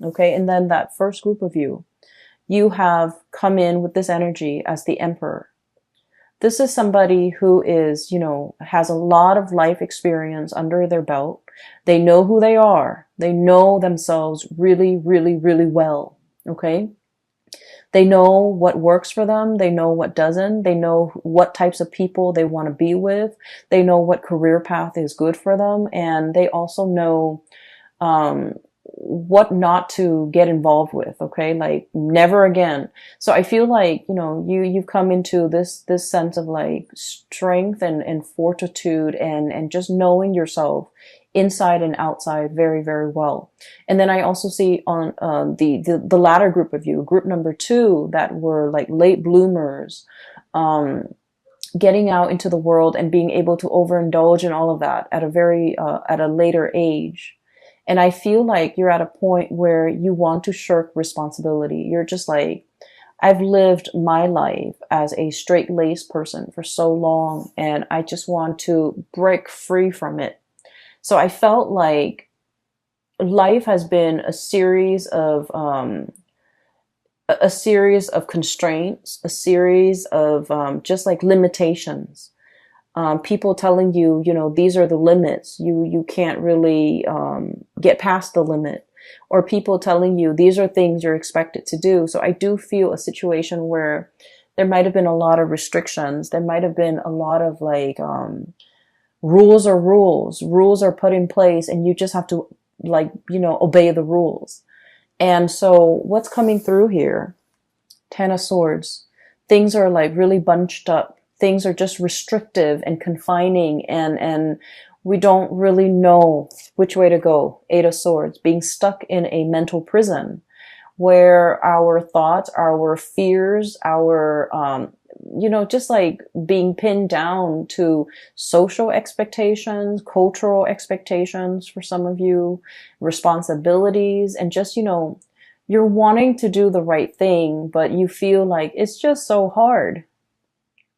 Okay. And then that first group of you have come in with this energy as the Emperor. This is somebody who is, has a lot of life experience under their belt. They know who they are. They know themselves really, really, really well. Okay. They know what works for them. They know what doesn't. They know what types of people they want to be with. They know what career path is good for them. And they also know, what not to get involved with. Okay. Like never again. So I feel like, you've come into this sense of like strength and fortitude and just knowing yourself inside and outside very, very well. And then I also see on the latter group of you, group number 2, that were like late bloomers, getting out into the world and being able to overindulge in all of that at a very at a later age. And I feel like you're at a point where you want to shirk responsibility. You're just like, I've lived my life as a straight-laced person for so long, and I just want to break free from it. So I felt like life has been a series of constraints, a series of just like limitations. People telling you, these are the limits. You can't really get past the limit. Or people telling you these are things you're expected to do. So I do feel a situation where there might have been a lot of restrictions. There might have been a lot of like rules are rules. Rules are put in place, and you just have to like obey the rules. And so what's coming through here? 10 of Swords. Things are like really bunched up. Things are just restrictive and confining, and we don't really know which way to go. 8 of Swords, being stuck in a mental prison where our thoughts, our fears, our, just like being pinned down to social expectations, cultural expectations for some of you, responsibilities, and just, you're wanting to do the right thing, but you feel like it's just so hard.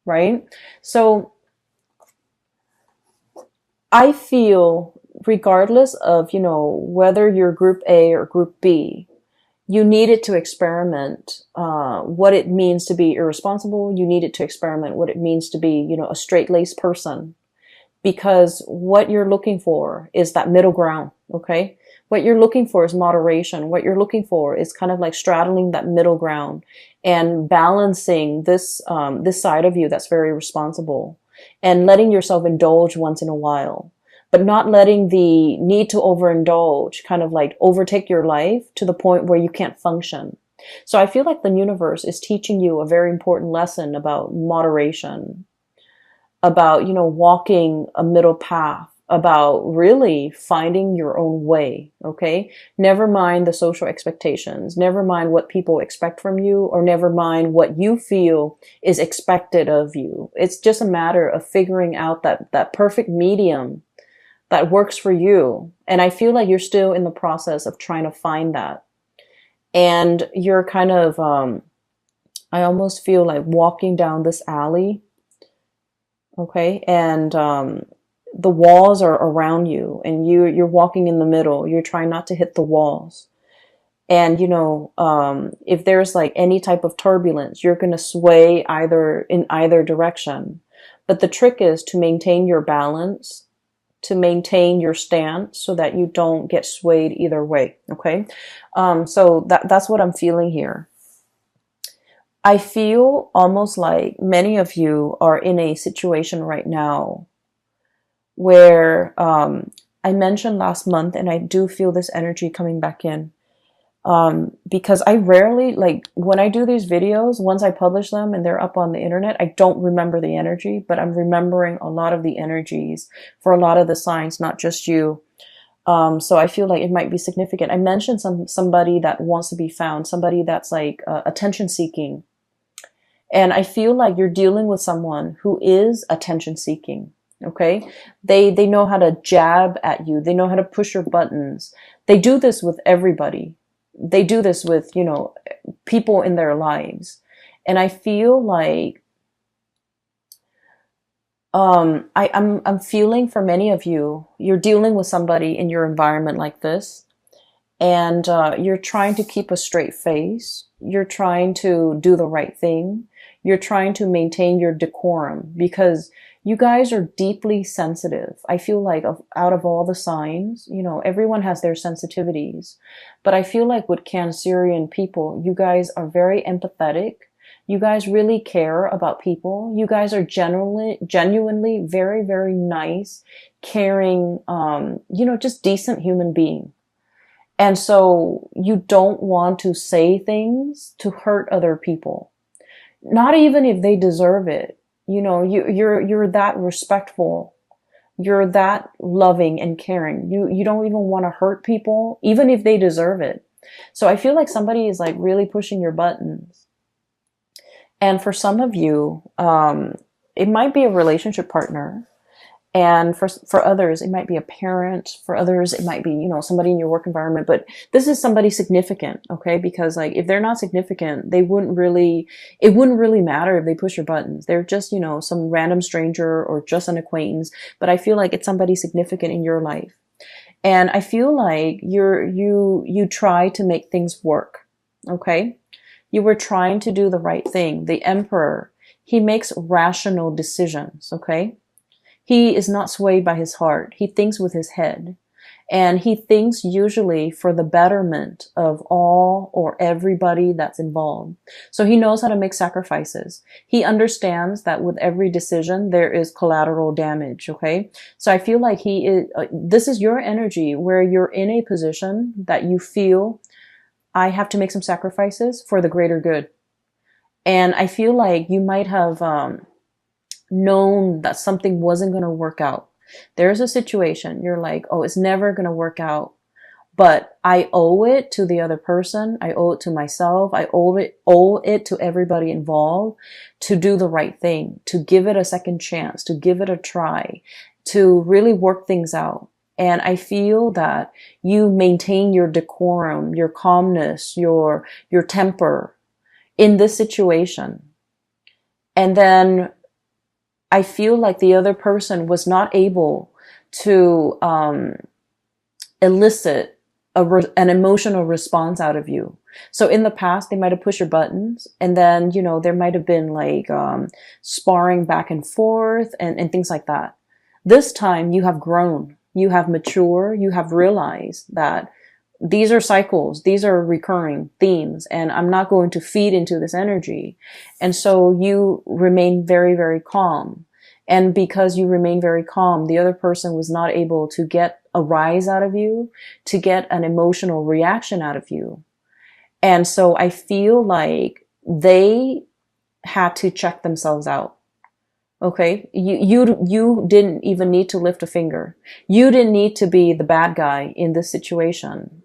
Right? So I feel regardless of, whether you're group A or group B, you needed to experiment what it means to be irresponsible. You needed to experiment what it means to be, a straight-laced person, because what you're looking for is that middle ground. Okay. What you're looking for is moderation. What you're looking for is kind of like straddling that middle ground and balancing this side of you that's very responsible, and letting yourself indulge once in a while, but not letting the need to overindulge kind of like overtake your life to the point where you can't function. So I feel like the universe is teaching you a very important lesson about moderation, about, walking a middle path, about really finding your own way. Okay. Never mind the social expectations. Never mind what people expect from you, or never mind what you feel is expected of you. It's just a matter of figuring out that perfect medium that works for you. And I feel like you're still in the process of trying to find that. And you're kind of, I almost feel like walking down this alley. Okay. And, the walls are around you, and you're walking in the middle. You're trying not to hit the walls. And, if there's like any type of turbulence, you're going to sway in either direction. But the trick is to maintain your balance, to maintain your stance so that you don't get swayed either way. Okay. So that's what I'm feeling here. I feel almost like many of you are in a situation right now where I mentioned last month, and I do feel this energy coming back in, because I rarely, like when I do these videos, once I publish them and they're up on the internet, I don't remember the energy, but I'm remembering a lot of the energies for a lot of the signs, not just you. So I feel like it might be significant. I mentioned somebody that wants to be found, somebody that's like attention seeking. And I feel like you're dealing with someone who is attention seeking. Okay. They know how to jab at you. They know how to push your buttons. They do this with everybody. They do this with, people in their lives. And I feel like, I'm feeling for many of you, you're dealing with somebody in your environment like this. and you're trying to keep a straight face. You're trying to do the right thing. You're trying to maintain your decorum because you guys are deeply sensitive. I feel like out of all the signs, everyone has their sensitivities, but I feel like with Cancerian people, you guys are very empathetic. You guys really care about people. You guys are genuinely very, very nice, caring, just decent human being. And so you don't want to say things to hurt other people, not even if they deserve it. You're that respectful. You're that loving and caring. You don't even want to hurt people, even if they deserve it. So I feel like somebody is like really pushing your buttons. And for some of you, it might be a relationship partner. And for others, it might be a parent. For others, it might be, somebody in your work environment. But this is somebody significant, okay? Because like, if they're not significant, it wouldn't really matter if they push your buttons. They're just, some random stranger or just an acquaintance. But I feel like it's somebody significant in your life. And I feel like you try to make things work, okay? You were trying to do the right thing. The Emperor, he makes rational decisions, okay? He is not swayed by his heart. He thinks with his head. And he thinks usually for the betterment of all or everybody that's involved. So he knows how to make sacrifices. He understands that with every decision, there is collateral damage, okay? So I feel like this is your energy where you're in a position that you feel, I have to make some sacrifices for the greater good. And I feel like you might have, known that something wasn't going to work out. There's a situation you're like, oh, it's never going to work out, but I owe it to the other person. I owe it to myself. I owe it to everybody involved to do the right thing, to give it a second chance, to give it a try, to really work things out. And I feel that you maintain your decorum, your calmness, your temper in this situation. And then I feel like the other person was not able to elicit an emotional response out of you. So in the past, they might have pushed your buttons, and then, there might have been like sparring back and forth and things like that. This time you have grown, you have matured, you have realized that these are cycles, these are recurring themes, and I'm not going to feed into this energy. And so you remain very, very calm. And because you remain very calm, the other person was not able to get a rise out of you, to get an emotional reaction out of you. And so I feel like they had to check themselves out. Okay. You didn't even need to lift a finger. You didn't need to be the bad guy in this situation.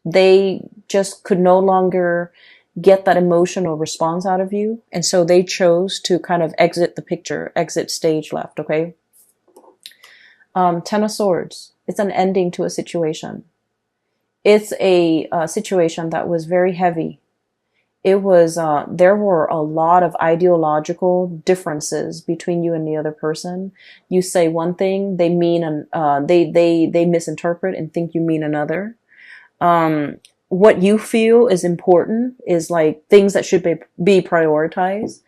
They just could no longer get that emotional response out of you. And so they chose to kind of exit the picture, exit stage left. Okay. Ten of Swords. It's an ending to a situation. It's a situation that was very heavy. It was, there were a lot of ideological differences between you and the other person. You say one thing, they mean, they misinterpret and think you mean another. What you feel is important is like things that should be prioritized.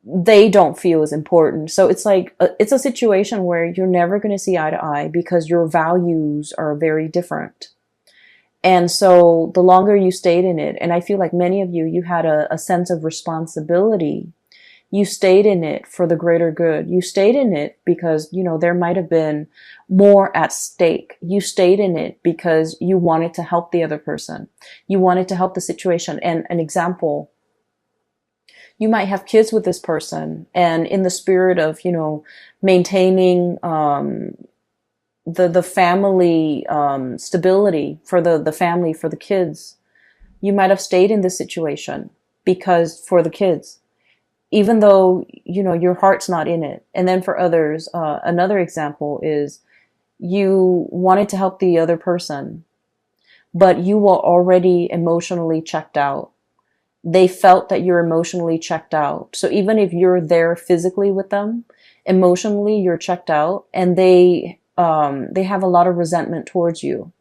They don't feel as important. So it's like, it's a situation where you're never going to see eye to eye because your values are very different. And so the longer you stayed in it, and I feel like many of you had a sense of responsibility. You stayed in it for the greater good. You stayed in it because, there might have been more at stake. You stayed in it because you wanted to help the other person. You wanted to help the situation. And an example, you might have kids with this person, and in the spirit of, maintaining, the family stability for the family, for the kids, you might have stayed in this situation because for the kids, even though your heart's not in it. And then for others, another example is you wanted to help the other person, but you were already emotionally checked out. They felt that you're emotionally checked out. So even if you're there physically with them, emotionally you're checked out, and they have a lot of resentment towards you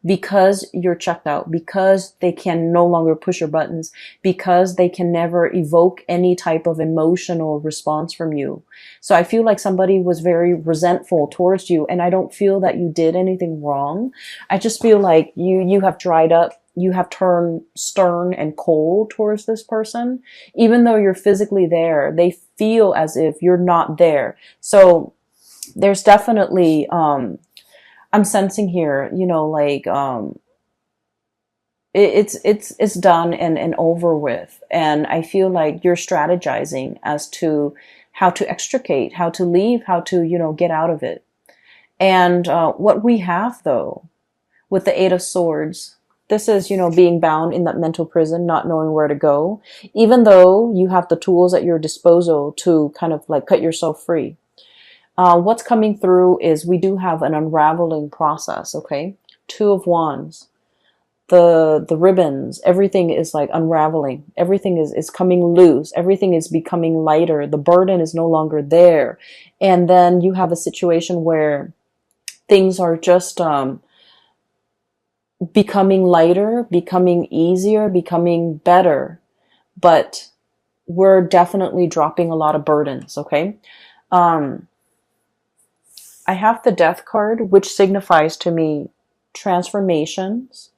because you're checked out, because they can no longer push your buttons, because they can never evoke any type of emotional response from you. So I feel like somebody was very resentful towards you, and I don't feel that you did anything wrong. I just feel like you have dried up. You have turned stern and cold towards this person. Even though you're physically there, they feel as if you're not there. So there's definitely, I'm sensing here, like, it's done and over with. And I feel like you're strategizing as to how to extricate, how to leave, how to, get out of it. And what we have, though, with the Eight of Swords, this is, being bound in that mental prison, not knowing where to go, even though you have the tools at your disposal to kind of like cut yourself free. What's coming through is we do have an unraveling process, okay? Two of Wands. The ribbons, everything is like unraveling. Everything is coming loose. Everything is becoming lighter. The burden is no longer there. And then you have a situation where things are just becoming lighter, becoming easier, becoming better. But we're definitely dropping a lot of burdens, okay? I have the Death card, which signifies to me transformations,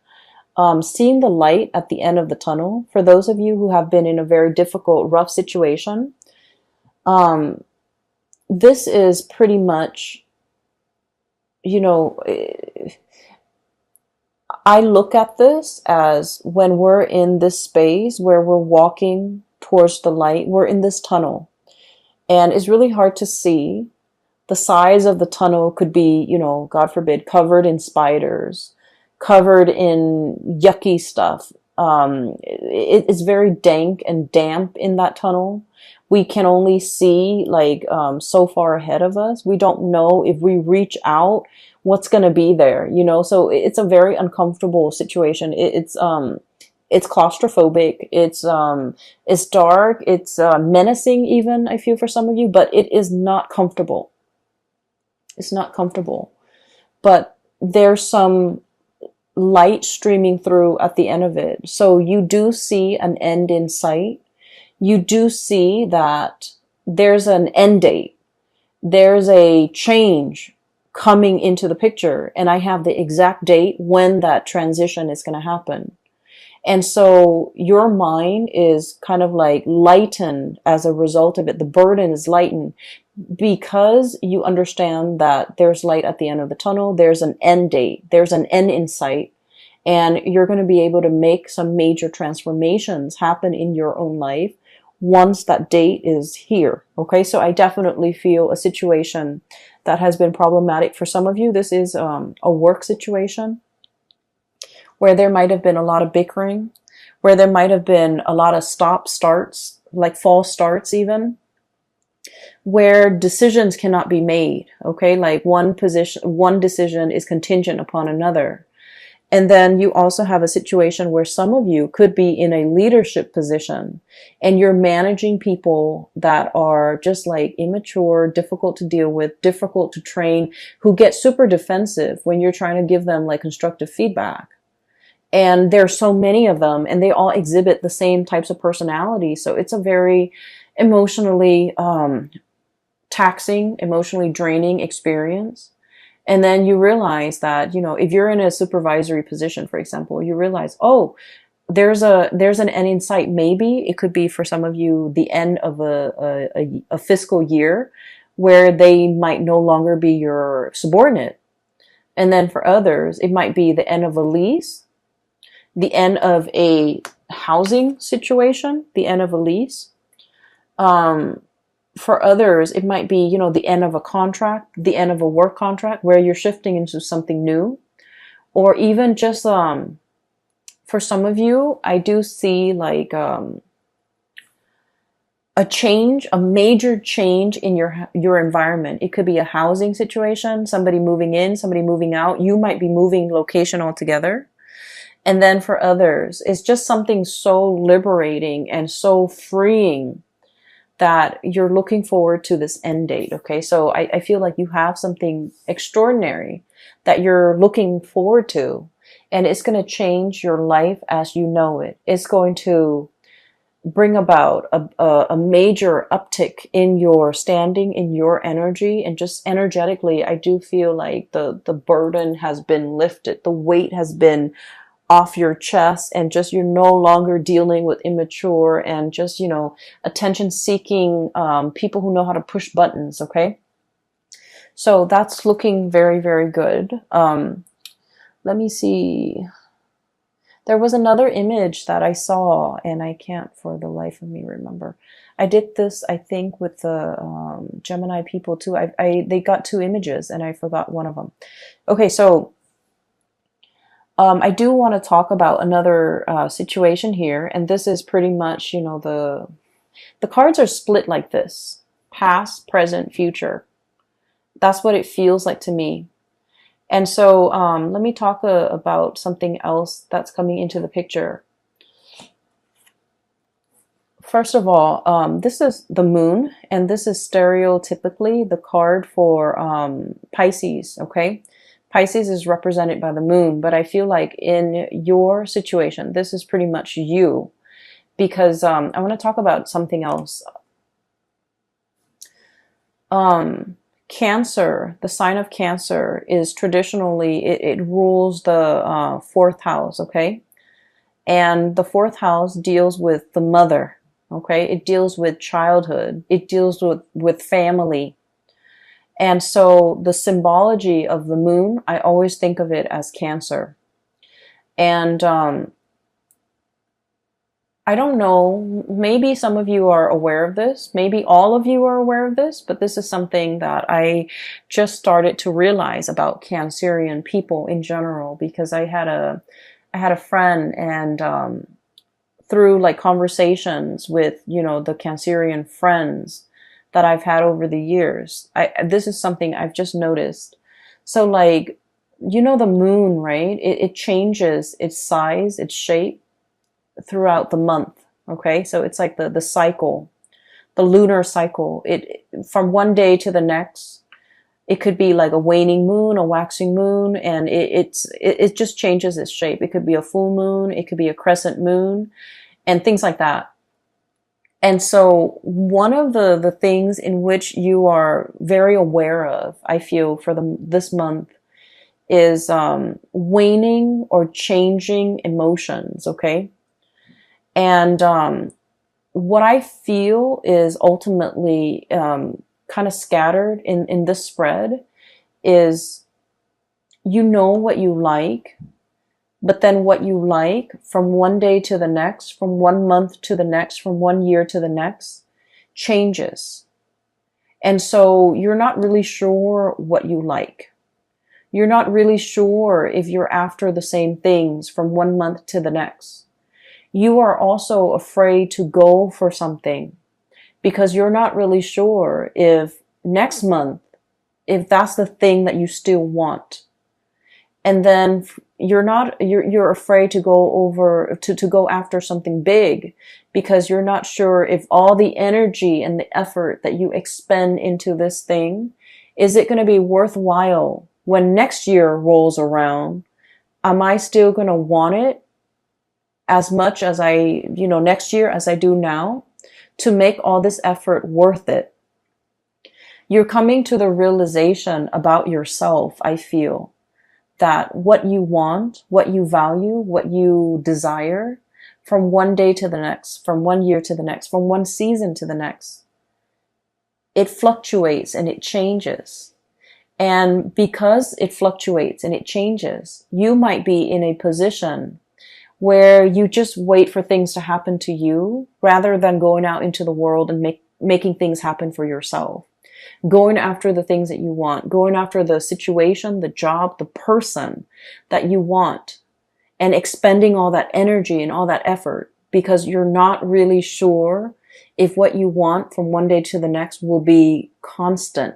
seeing the light at the end of the tunnel. For those of you who have been in a very difficult, rough situation, this is pretty much, I look at this as when we're in this space where we're walking towards the light, we're in this tunnel, and it's really hard to see. The size of the tunnel could be, God forbid, covered in spiders, covered in yucky stuff. It's very dank and damp in that tunnel. We can only see like so far ahead of us. We don't know if we reach out what's going to be there, so it's a very uncomfortable situation. It's claustrophobic. It's dark. It's menacing even, I feel, for some of you, but it is not comfortable. It's not comfortable, but there's some light streaming through at the end of it. So you do see an end in sight. You do see that there's an end date. There's a change coming into the picture, and I have the exact date when that transition is going to happen. And so your mind is kind of like lightened as a result of it. The burden is lightened because you understand that there's light at the end of the tunnel. There's an end date. There's an end in sight. And you're going to be able to make some major transformations happen in your own life once that date is here. Okay, so I definitely feel a situation that has been problematic for some of you. This is a work situation where there might have been a lot of bickering, where there might have been a lot of stop-starts, like false starts even, where decisions cannot be made, okay? Like one decision is contingent upon another. And then you also have a situation where some of you could be in a leadership position and you're managing people that are just like immature, difficult to deal with, difficult to train, who get super defensive when you're trying to give them like constructive feedback. And there's so many of them, and they all exhibit the same types of personality. So it's a very emotionally taxing, emotionally draining experience. And then you realize that, if you're in a supervisory position, for example, you realize, oh, there's an end in sight. Maybe it could be for some of you the end of a fiscal year where they might no longer be your subordinate. And then for others, it might be the end of a lease, the end of a housing situation, the end of a lease. For others, it might be, the end of a contract, the end of a work contract where you're shifting into something new. Or even just, for some of you, I do see like a major change in your environment. It could be a housing situation, somebody moving in, somebody moving out. You might be moving location altogether. And then for others, it's just something so liberating and so freeing that you're looking forward to this end date. Okay, so I feel like you have something extraordinary that you're looking forward to. and it's going to change your life as you know it. It's going to bring about a major uptick in your standing, in your energy, and just energetically, I do feel like the burden has been lifted, the weight has been off your chest, and just you're no longer dealing with immature and just, attention seeking people who know how to push buttons. Okay. So that's looking very, very good. Let me see. There was another image that I saw, and I can't for the life of me remember. I did this, I think, with the Gemini people too. They got two images, and I forgot one of them. Okay, so I do want to talk about another situation here, and this is pretty much, the cards are split like this: past, present, future. That's what it feels like to me. And so let me talk about something else that's coming into the picture. First of all, this is the moon, and this is stereotypically the card for Pisces, okay? Pisces is represented by the moon, but I feel like in your situation, this is pretty much you, because I want to talk about something else. Cancer, the sign of Cancer is traditionally, it rules the fourth house, okay? And the fourth house deals with the mother, okay? It deals with childhood. It deals with family. And so the symbology of the moon, I always think of it as Cancer. And I don't know, maybe some of you are aware of this, maybe all of you are aware of this, but this is something that I just started to realize about Cancerian people in general, because I had a friend, and through like conversations with, the Cancerian friends that I've had over the years, this is something I've just noticed. So like, the moon, right? It changes its size, its shape throughout the month. Okay, so it's like the cycle, the lunar cycle. It from one day to the next, it could be like a waning moon, a waxing moon, and it just changes its shape. It could be a full moon, it could be a crescent moon, and things like that. And so one of the things in which you are very aware of, I feel, for this month is waning or changing emotions. Okay. And what I feel is ultimately kind of scattered in this spread is, what you like, but then what you like from one day to the next, from 1 month to the next, from 1 year to the next, changes. And so you're not really sure what you like. You're not really sure if you're after the same things from 1 month to the next. You are also afraid to go for something because you're not really sure if next month, if that's the thing that you still want. And then you're afraid to go over to go after something big because you're not sure if all the energy and the effort that you expend into this thing, is it going to be worthwhile when next year rolls around? Am I still going to want it as much as next year as I do now, to make all this effort worth it? You're coming to the realization about yourself, I feel, that what you want, what you value, what you desire, from one day to the next, from 1 year to the next, from one season to the next, it fluctuates and it changes. And because it fluctuates and it changes, you might be in a position where you just wait for things to happen to you rather than going out into the world and making things happen for yourself. Going after the things that you want, going after the situation, the job, the person that you want, and expending all that energy and all that effort because you're not really sure if what you want from one day to the next will be constant.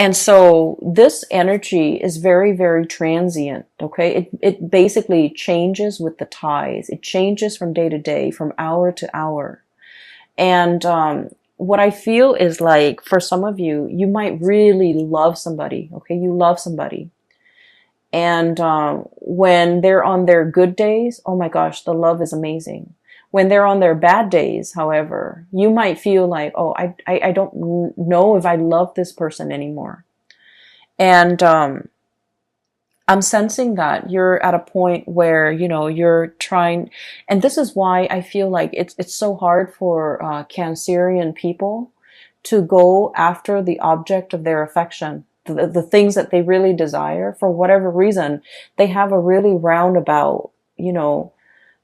And so this energy is very, very transient, okay? It basically changes with the tides. It changes from day to day, from hour to hour. And what I feel is like, for some of you, you might really love somebody, okay? You love somebody. And when they're on their good days, oh my gosh, the love is amazing. When they're on their bad days, however, you might feel like, oh, I don't know if I love this person anymore. And I'm sensing that you're at a point where, you're trying, and this is why I feel like it's so hard for Cancerian people to go after the object of their affection, the things that they really desire. For whatever reason, they have a really roundabout,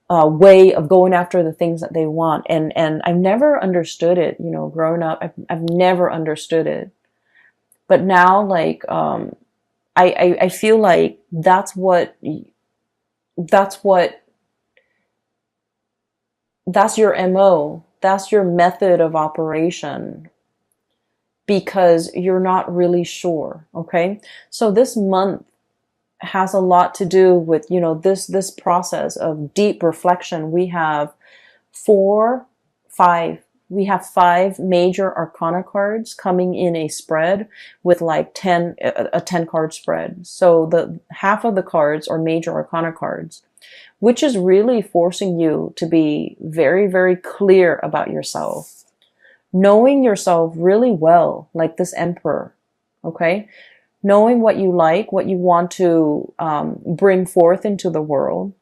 way of going after the things that they want. And I've never understood it, growing up. I've never understood it. But now, like, I feel like that's your MO. That's your method of operation, because you're not really sure. Okay. So this month has a lot to do with, this process of deep reflection. We have we have five major arcana cards coming in a spread with like a 10 card spread. So the half of the cards are major arcana cards, which is really forcing you to be very, very clear about yourself, knowing yourself really well, like this emperor. Okay. Knowing what you like, what you want to bring forth into the world,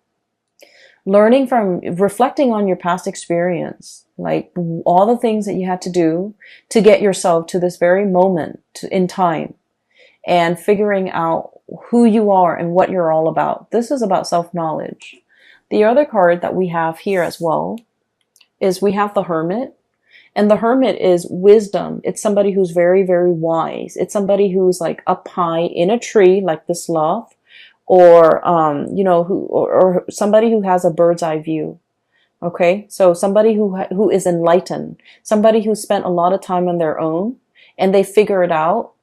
reflecting on your past experience, like all the things that you had to do to get yourself to this very moment in time, and figuring out who you are and what you're all about. This is about self-knowledge. The other card that we have here as well is we have the Hermit. And the Hermit is wisdom. It's somebody who's very, very wise. It's somebody who's like up high in a tree, like the sloth, or or somebody who has a bird's eye view. Okay, so somebody who is enlightened, somebody who spent a lot of time on their own, and they figured out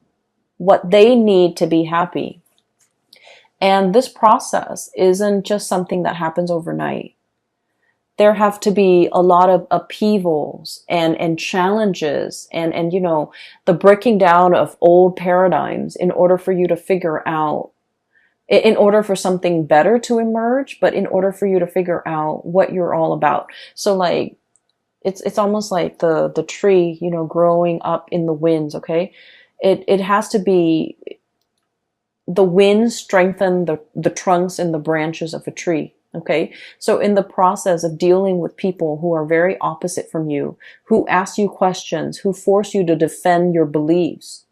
what they need to be happy. And this process isn't just something that happens overnight. There have to be a lot of upheavals and challenges and the breaking down of old paradigms in order for you to figure out, in order for something better to emerge, but in order for you to figure out what you're all about. So like, it's almost like the tree, growing up in the winds. Okay. It has to be, the winds strengthen the trunks and the branches of a tree. Okay. So in the process of dealing with people who are very opposite from you, who ask you questions, who force you to defend your beliefs,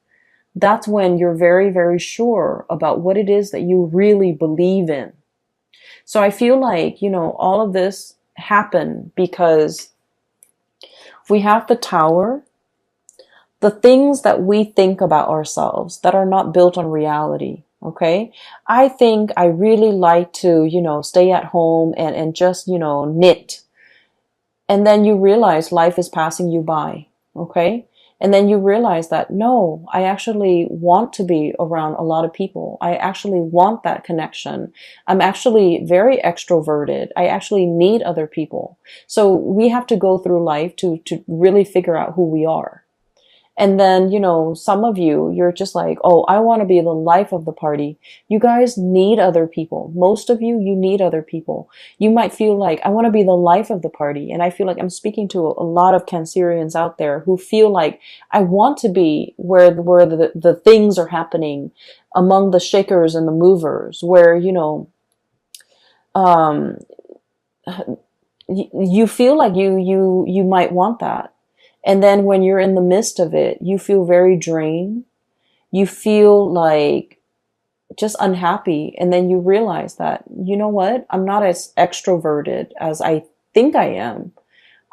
that's when you're very, very sure about what it is that you really believe in. So I feel like, all of this happened because we have the Tower, the things that we think about ourselves that are not built on reality. Okay. I think I really like to, stay at home and just, knit. And then you realize life is passing you by. Okay. And then you realize that, no, I actually want to be around a lot of people. I actually want that connection. I'm actually very extroverted. I actually need other people. So we have to go through life to really figure out who we are. And then, some of you're just like, oh, I want to be the life of the party. You guys need other people. Most of you need other people. You might feel like, I want to be the life of the party. And I feel like I'm speaking to a lot of Cancerians out there who feel like, I want to be where the things are happening, among the shakers and the movers, where, you feel like you might want that. And then when you're in the midst of it, you feel very drained. You feel like just unhappy. And then you realize that, you know what? I'm not as extroverted as I think I am.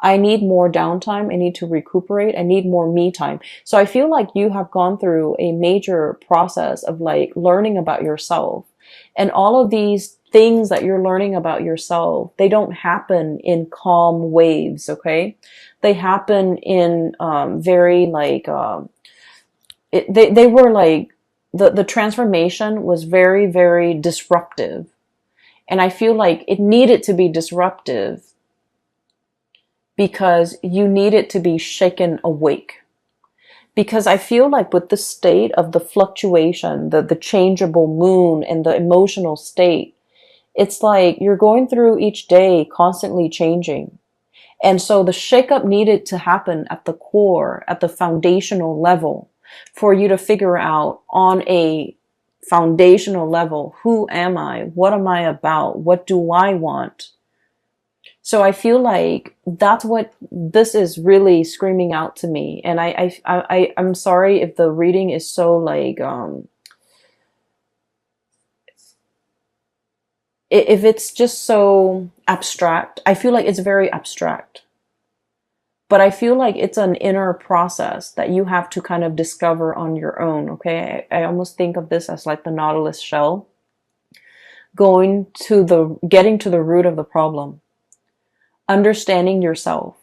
I need more downtime. I need to recuperate. I need more me time. So I feel like you have gone through a major process of like learning about yourself. And all of these things that you're learning about yourself, they don't happen in calm waves. Okay. They happen in, very like, they were like, the transformation was very, very disruptive. And I feel like it needed to be disruptive because you needed to be shaken awake. Because I feel like with the state of the fluctuation, the changeable moon and the emotional state, it's like you're going through each day constantly changing. And so the shakeup needed to happen at the core, at the foundational level, for you to figure out on a foundational level, who am I? What am I about? What do I want? So I feel like that's what this is really screaming out to me. And I'm sorry if the reading is so like, if it's just so abstract. I feel like it's very abstract. But I feel like it's an inner process that you have to kind of discover on your own, okay? I almost think of this as like the Nautilus shell, getting to the root of the problem, understanding yourself.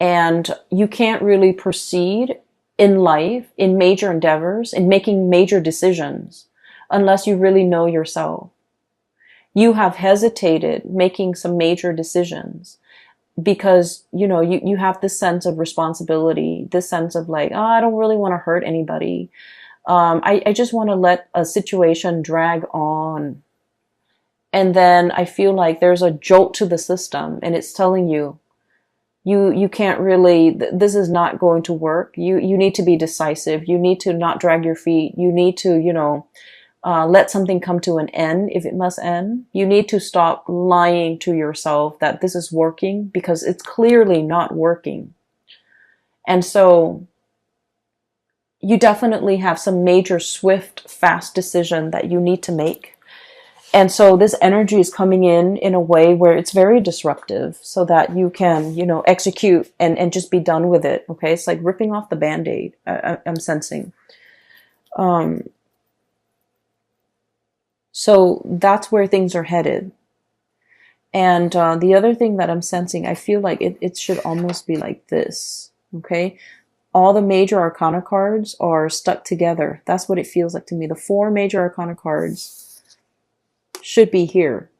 And you can't really proceed in life, in major endeavors, in making major decisions, unless you really know yourself. You have hesitated making some major decisions because, you have this sense of responsibility, this sense of like, oh, I don't really want to hurt anybody. I just want to let a situation drag on. And then I feel like there's a jolt to the system and it's telling you, you can't really, this is not going to work. You need to be decisive. You need to not drag your feet. You need to, let something come to an end if it must end. You need to stop lying to yourself that this is working because it's clearly not working. And so you definitely have some major, swift, fast decision that you need to make. And so this energy is coming in a way where it's very disruptive so that you can, execute and just be done with it. Okay. It's like ripping off the Band-Aid. I'm sensing. So that's where things are headed. And the other thing that I'm sensing, I feel like it should almost be like this. Okay. All the major arcana cards are stuck together. That's what it feels like to me. The 4 major arcana cards should be here.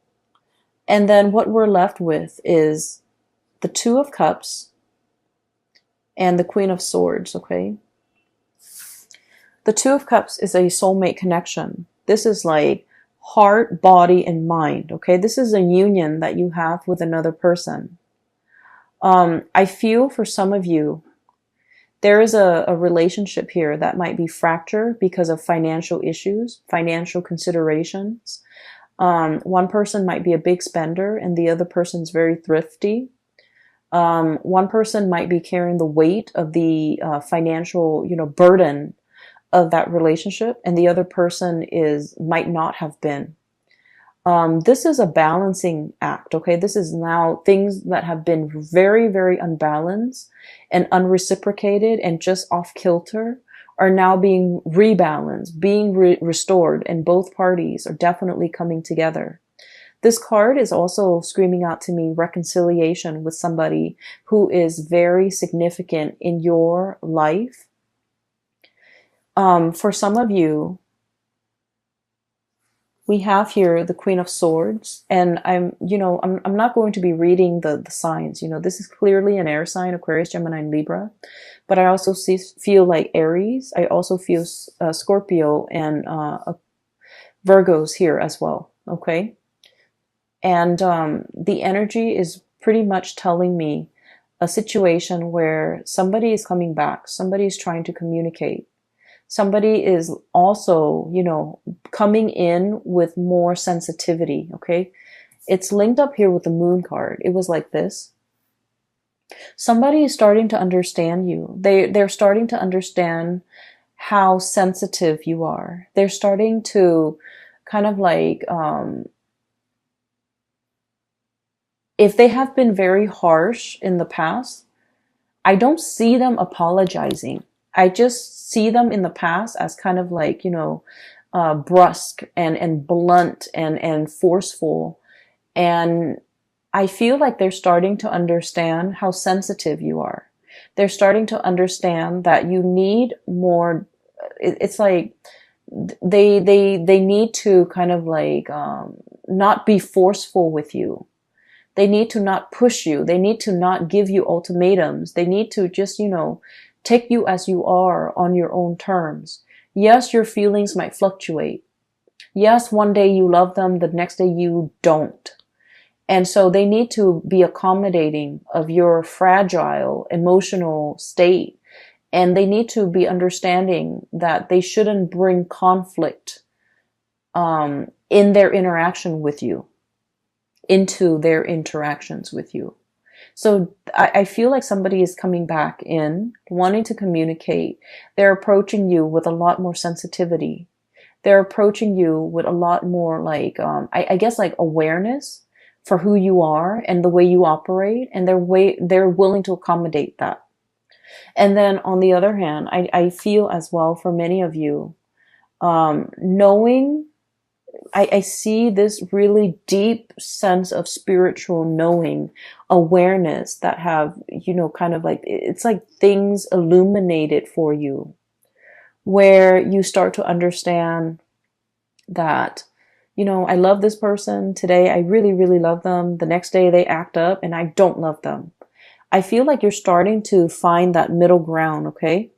And then what we're left with is the 2 of Cups and the Queen of Swords, okay? The 2 of Cups is a soulmate connection. This is like heart, body, and mind, okay? This is a union that you have with another person. I feel for some of you, there is a relationship here that might be fractured because of financial issues, financial considerations. One person might be a big spender and the other person's very thrifty. One person might be carrying the weight of the financial, burden of that relationship, and the other person might not have been. This is a balancing act, okay? This is now things that have been very, very unbalanced and unreciprocated and just off kilter are now being rebalanced, being restored, and both parties are definitely coming together. This card is also screaming out to me reconciliation with somebody who is very significant in your life. For some of you, we have here the Queen of Swords, and I'm not going to be reading the signs. This is clearly an air sign, Aquarius, Gemini, and Libra. But I also feel like Aries. I also feel Scorpio and Virgos here as well. Okay. And the energy is pretty much telling me a situation where somebody is coming back. Somebody is trying to communicate. Somebody is also, coming in with more sensitivity. Okay. It's linked up here with the Moon card. It was like this. Somebody is starting to understand you. They're starting to understand how sensitive you are. They're starting to kind of like, if they have been very harsh in the past, I don't see them apologizing. I just see them in the past as kind of like, brusque and blunt and forceful. And I feel like they're starting to understand how sensitive you are. They're starting to understand that you need more. It's like they need to kind of like not be forceful with you. They need to not push you. They need to not give you ultimatums. They need to just, take you as you are on your own terms. Yes, your feelings might fluctuate. Yes, one day you love them, the next day you don't. And so they need to be accommodating of your fragile emotional state. And they need to be understanding that they shouldn't bring conflict in their interaction with you, into their interactions with you. So I feel like somebody is coming back in, wanting to communicate. They're approaching you with a lot more sensitivity. They're approaching you with a lot more like, I guess like awareness for who you are and the way you operate. And they're willing to accommodate that. And then on the other hand, I feel as well for many of you, knowing, I see this really deep sense of spiritual knowing, awareness that have, kind of like, it's like things illuminated for you, where you start to understand that, I love this person today. I really, really love them. The next day they act up and I don't love them. I feel like you're starting to find that middle ground, okay?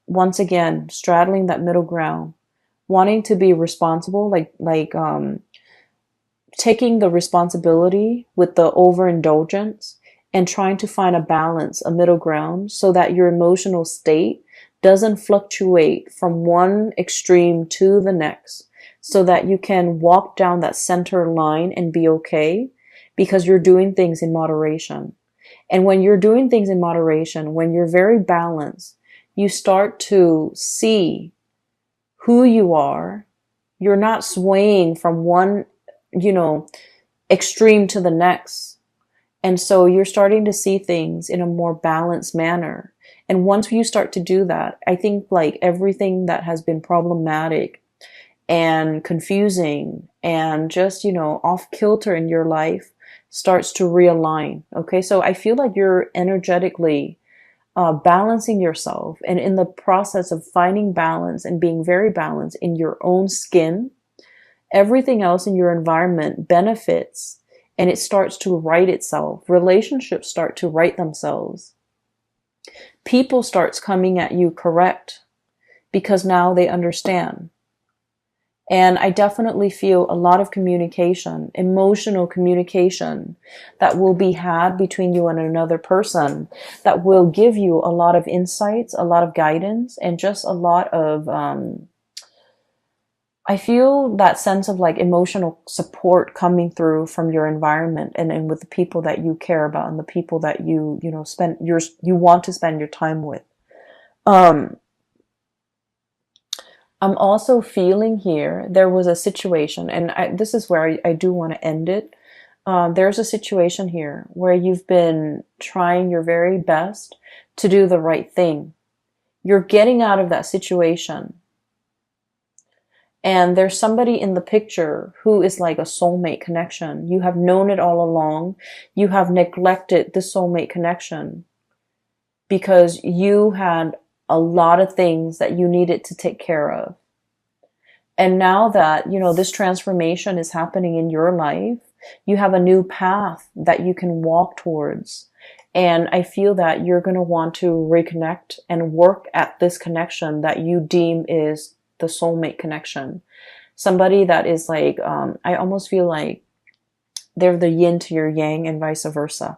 Once again, straddling that middle ground, wanting to be responsible, like taking the responsibility with the overindulgence and trying to find a balance, a middle ground, so that your emotional state doesn't fluctuate from one extreme to the next, so that you can walk down that center line and be okay, because you're doing things in moderation. And when you're doing things in moderation, when you're very balanced, you start to see who you are. You're not swaying from one, extreme to the next. And so you're starting to see things in a more balanced manner. And once you start to do that, I think like everything that has been problematic and confusing and just, off kilter in your life starts to realign. Okay. So I feel like you're energetically balancing yourself, and in the process of finding balance and being very balanced in your own skin, everything else in your environment benefits, and it starts to right itself. Relationships start to right themselves. People starts coming at you correct because now they understand. And I definitely feel a lot of communication, emotional communication, that will be had between you and another person, that will give you a lot of insights, a lot of guidance, and just a lot of, I feel that sense of like emotional support coming through from your environment and with the people that you care about and the people that you want to spend your time with. I'm also feeling here, there was a situation, and this is where I do want to end it. There's a situation here where you've been trying your very best to do the right thing. You're getting out of that situation. And there's somebody in the picture who is like a soulmate connection. You have known it all along. You have neglected the soulmate connection because you had a lot of things that you needed to take care of. And now that, this transformation is happening in your life, you have a new path that you can walk towards. And I feel that you're going to want to reconnect and work at this connection that you deem is the soulmate connection. Somebody that is like, I almost feel like they're the yin to your yang and vice versa.